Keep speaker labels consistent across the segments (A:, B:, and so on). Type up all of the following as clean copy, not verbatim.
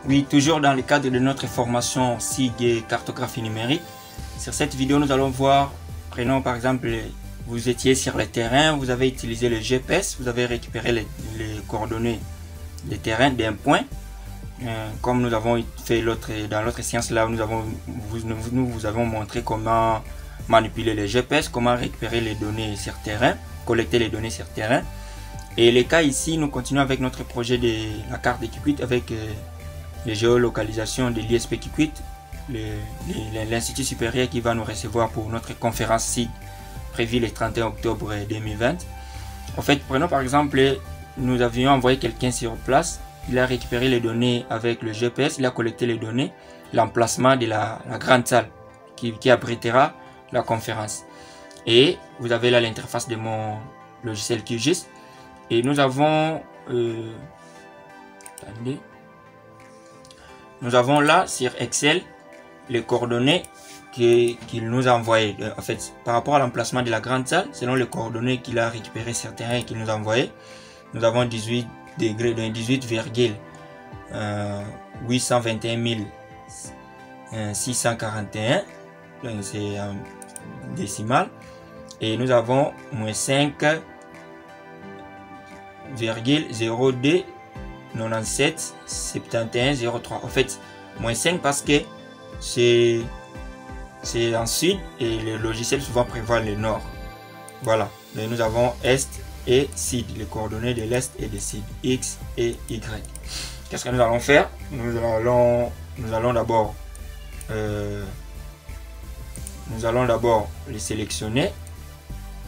A: Oui, toujours dans le cadre de notre formation SIG et cartographie numérique. Sur cette vidéo, nous allons voir, prenons par exemple, vous étiez sur le terrain, vous avez utilisé le GPS, vous avez récupéré les coordonnées des terrains d'un point. Comme nous avons fait dans l'autre séance là, nous vous avons montré comment manipuler les GPS, comment récupérer les données sur terrain, collecter les données sur terrain. Et les cas ici, nous continuons avec notre projet de la carte de Kikwit avec les géolocalisations de l'ISP Kikwit, l'institut supérieur qui va nous recevoir pour notre conférence SIG prévue le 31 octobre 2020. En fait, prenons par exemple, nous avions envoyé quelqu'un sur place, il a récupéré les données avec le GPS, il a collecté les données, l'emplacement de la grande salle qui abritera la conférence. Et vous avez là l'interface de mon logiciel QGIS. Et nous avons là sur Excel les coordonnées qu'il nous a envoyées. En fait, par rapport à l'emplacement de la grande salle, selon les coordonnées qu'il a récupérées sur terrain et qu'il nous a envoyées, nous avons 18 degrés, 18,821 641, c'est en décimal, et nous avons moins 5,02 97 71 03. En fait, moins 5 parce que c'est en sud et le logiciel souvent prévoit le nord. Voilà, et nous avons est et sud, les coordonnées de l'est et de sud, x et y. Qu'est-ce que nous allons faire? Nous allons d'abord les sélectionner.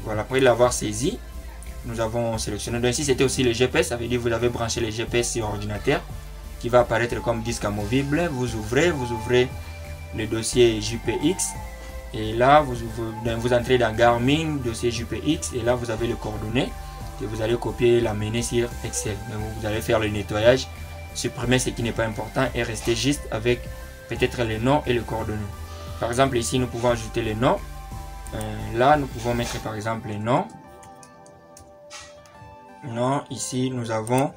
A: Voilà, après l'avoir saisi, nous avons sélectionné. Donc ici c'était aussi le GPS, ça veut dire que vous avez branché le GPS sur ordinateur qui va apparaître comme disque amovible. Vous ouvrez le dossier JPX et là vous entrez dans Garmin, dossier JPX, et là vous avez les coordonnées que vous allez copier et l'amener sur Excel. Donc vous allez faire le nettoyage, supprimer ce qui n'est pas important et rester juste avec peut-être les noms et les coordonnées. Par exemple ici nous pouvons ajouter les noms. Là nous pouvons mettre par exemple les noms. Non, ici nous avons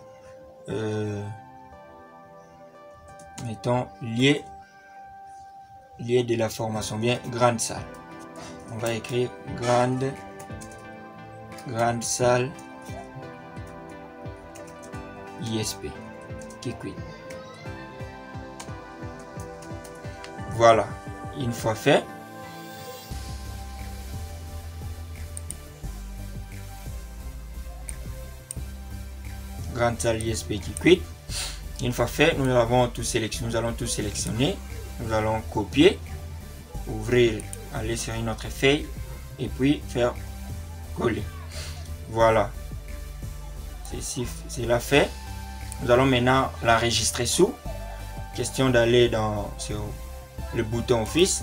A: mettons lié de la formation, bien grande salle. On va écrire grande salle ISP Kikwit. Voilà, une fois fait, grande salle ISP Kikwit. Une fois fait, nous allons tout sélectionner, nous allons copier, ouvrir, aller sur une autre feuille et puis faire coller. Voilà, c'est là fait. Nous allons maintenant l'enregistrer sous. Question d'aller sur le bouton Office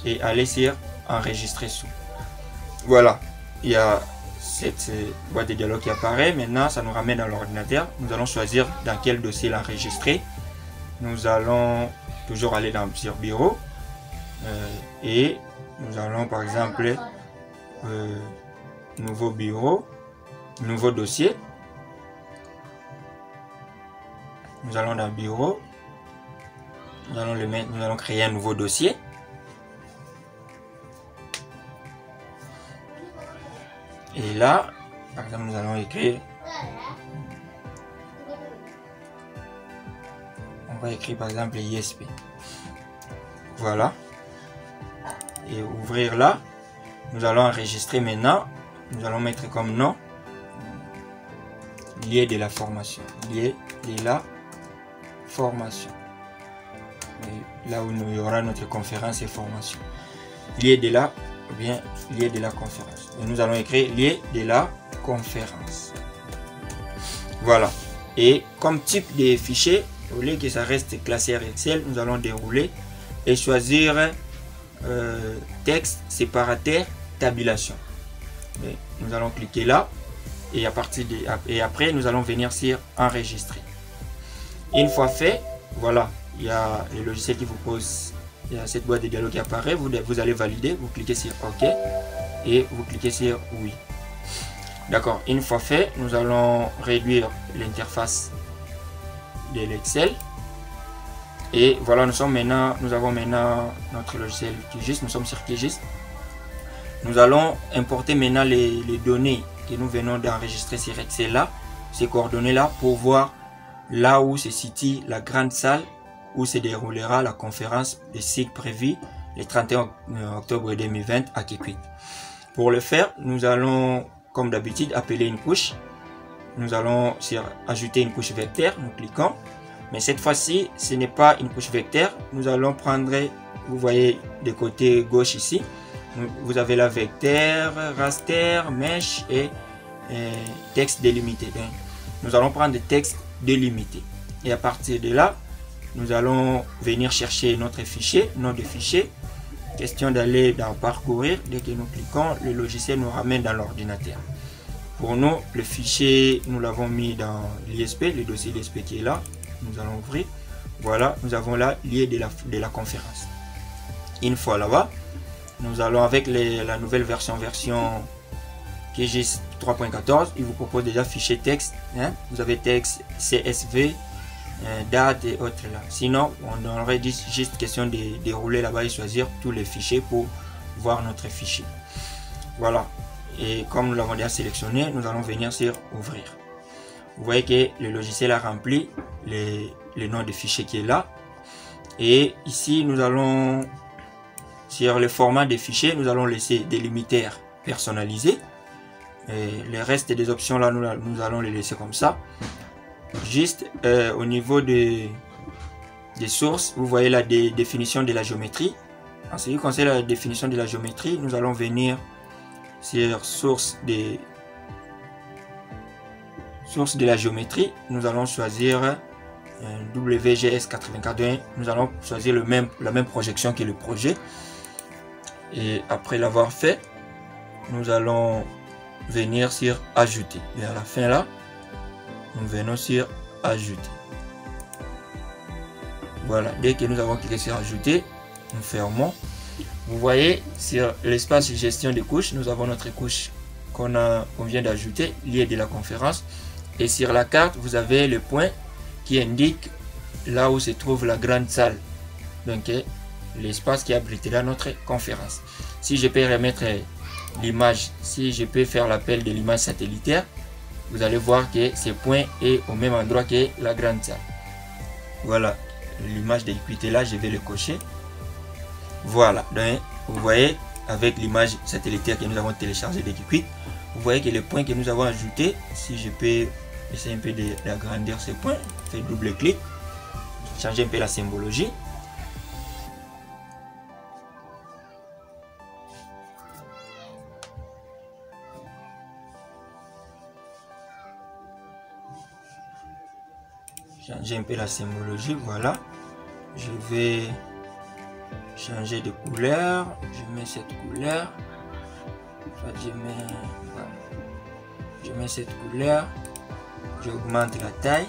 A: et aller sur enregistrer sous. Voilà, il y a cette boîte de dialogue qui apparaît. Maintenant ça nous ramène dans l'ordinateur. Nous allons choisir dans quel dossier l'enregistrer. Nous allons toujours aller sur bureau et nous allons par exemple nouveau bureau, nouveau dossier. Nous allons dans bureau, nous allons créer un nouveau dossier. Et là, par exemple, nous allons écrire, on va écrire par exemple ISP. Voilà. Et ouvrir là, nous allons enregistrer maintenant. Nous allons mettre comme nom lié de la formation. Lié de la formation. Et là où il y aura notre conférence et formation. Lié de la, ou bien lié de la conférence. Et nous allons écrire lié de la conférence. Voilà. Et comme type de fichier, au lieu que ça reste classé Excel, nous allons dérouler et choisir texte séparateur tabulation. Et nous allons cliquer là et après nous allons venir sur enregistrer. Une fois fait, voilà, il y a le logiciel qui vous pose, il y a cette boîte de dialogue qui apparaît, vous allez valider, vous cliquez sur OK et vous cliquez sur oui. D'accord, une fois fait, nous allons réduire l'interface de l'Excel Et voilà, nous avons maintenant notre logiciel QGIS, nous sommes sur QGIS. Nous allons importer maintenant les données que nous venons d'enregistrer sur Excel là, ces coordonnées là, pour voir là où se situe la grande salle où se déroulera la conférence de SIG prévue le 31 octobre 2020 à Kikwit. Pour le faire, nous allons, comme d'habitude, appeler une couche. Nous allons ajouter une couche vecteur, nous cliquons. Mais cette fois-ci, ce n'est pas une couche vecteur. Nous allons prendre, vous voyez de côté gauche ici, vous avez la vecteur, raster, mesh et texte délimité. Donc, nous allons prendre des textes délimités. Et à partir de là, nous allons venir chercher notre fichier, nom de fichier. Question d'aller dans parcourir. Dès que nous cliquons, le logiciel nous ramène dans l'ordinateur. Pour nous, le fichier, nous l'avons mis dans l'ISP, le dossier d'ISP qui est là. Nous allons ouvrir. Voilà, nous avons là lié de la conférence. Une fois là-bas, nous allons avec la nouvelle version QGIS 3.14. Il vous propose déjà fichier texte. Hein? Vous avez texte, CSV, date et autres là. Sinon, on aurait juste question de dérouler là-bas et choisir tous les fichiers pour voir notre fichier. Voilà. Et comme nous l'avons déjà sélectionné, nous allons venir sur ouvrir. Vous voyez que le logiciel a rempli le nom de fichier qui est là. Et ici, nous allons, sur le format des fichiers, nous allons laisser délimitaire personnalisé. Et le reste des options là, nous allons les laisser comme ça. Juste au niveau des sources, vous voyez la définition de la géométrie. En ce qui concerne la définition de la géométrie, nous allons venir sur source de la géométrie. Nous allons choisir WGS84.1. Nous allons choisir la même projection que le projet. Et après l'avoir fait, nous allons venir sur ajouter. Et à la fin là, nous venons sur ajouter. Voilà, dès que nous avons cliqué sur ajouter, nous fermons. Vous voyez sur l'espace gestion des couches, nous avons notre couche qu'on vient d'ajouter, liée de la conférence. Et sur la carte, vous avez le point qui indique là où se trouve la grande salle. Donc l'espace qui abritera notre conférence. Si je peux remettre l'image, si je peux faire l'appel de l'image satellitaire, vous allez voir que ce point est au même endroit que la grande salle. Voilà, l'image de Kikwit est là, je vais le cocher. Voilà, donc vous voyez avec l'image satellitaire que nous avons téléchargée de Kikwit, vous voyez que le point que nous avons ajouté, si je peux essayer un peu d'agrandir ce point, faire double clic, changer un peu la symbologie. Changer un peu la symbologie, voilà. Je vais changer de couleur, je mets cette couleur, je mets cette couleur, j'augmente la taille,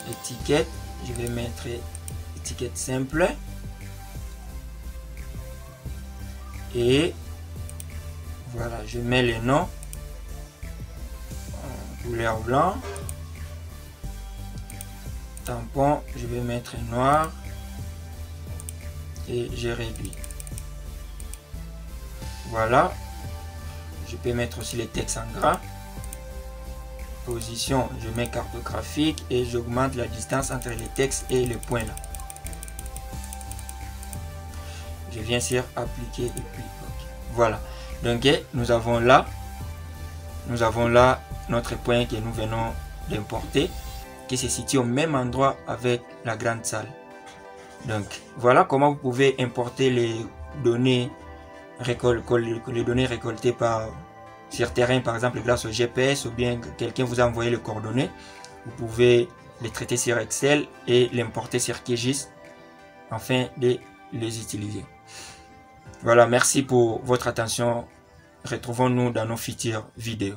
A: étiquette, je vais mettre étiquette simple et voilà, je mets les noms en couleur blanc. Tampon, je vais mettre noir et je réduis. Voilà, je peux mettre aussi les textes en gras. Position, je mets cartographique et j'augmente la distance entre les textes et le point là. Je viens sur appliquer et puis OK. Voilà, donc nous avons là notre point que nous venons d'importer, qui se situe au même endroit avec la grande salle. Donc voilà comment vous pouvez importer les données récoltées sur terrain, par exemple grâce au GPS, ou bien quelqu'un vous a envoyé les coordonnées. Vous pouvez les traiter sur Excel et l'importer sur QGIS afin de les utiliser. Voilà, merci pour votre attention. Retrouvons-nous dans nos futures vidéos.